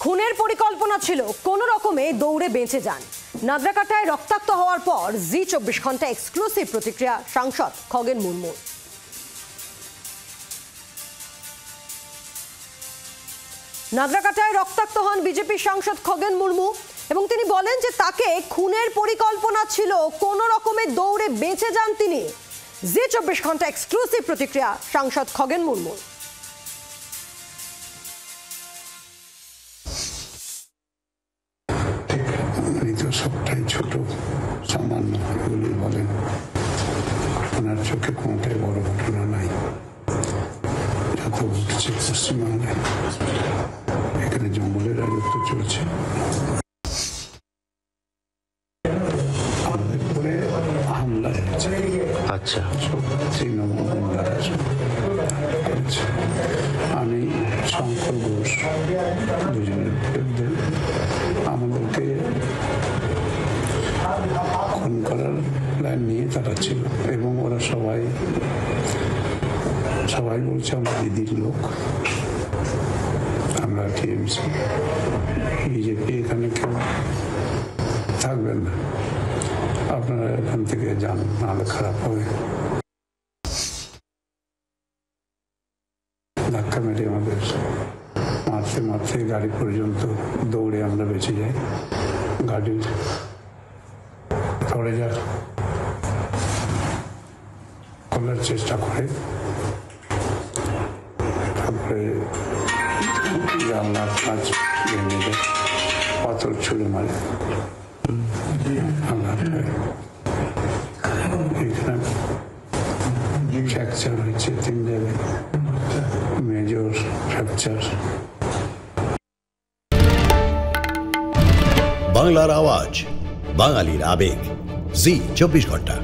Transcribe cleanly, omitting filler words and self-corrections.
খুনের পরিকল্পনা ছিল, কোনো রকমে দৌড়ে বেঁচে যান। নাগরাকাটায় রক্তাক্ত হওয়ার পর জি 24 ঘন্টা এক্সক্লুসিভ প্রতিক্রিয়া সাংসদ খগেন মুর্মু। নাগরাকাটায় রক্তাক্ত হন বিজেপি সাংসদ খগেন মুর্মু এবং তিনি বলেন যে তাকে খুনের পরিকল্পনা ছিল, কোনো রকমে দৌড়ে বেঁচে যান তিনি। জি 24 ঘন্টা এক্সক্লুসিভ প্রতিক্রিয়া সাংসদ খগেন মুর্মু। সবটাই ছোট সামান্য এগুলি বলেন, ওনার চোখে কোনটাই বড় ঘটনা নাই। যত ঘটছে পশ্চিমবাংলায়, এখানে জঙ্গলের রাজত্ব চলছে। আমাদের পরে হামলা হয়েছে, আচ্ছা, তৃণমূল করেছে। আমি শঙ্কর ঘোষ দুজনের বিরুদ্ধে আমাদেরকে খুন করার প্ল্যান নিয়ে তারা ছিল এবং ওরা সবাই বলছে আমরা দিদির লোক, আমরা টিএমসি, বিজেপি, এখানে কেউ থাকবেন না, আপনারা এখান থেকে যান, নাহলে খারাপ হবে। ধাক্কা মেরে আমাদের মারতে গাড়ি পর্যন্ত দৌড়ে আমরা বেঁচে যাই। গাড়ির দরজা খোলার চেষ্টা করে, তারপরে জানলার কাঁচ ভেঙে দেয়, পাথর ছুঁড়ে মারে। এখানে ফ্র্যাকচার হয়েছে 3 জায়গায়, মেজর ফ্র্যাকচার। বাংলার আওয়াজ, বাঙালির আবেগ, জি 24 ঘন্টা।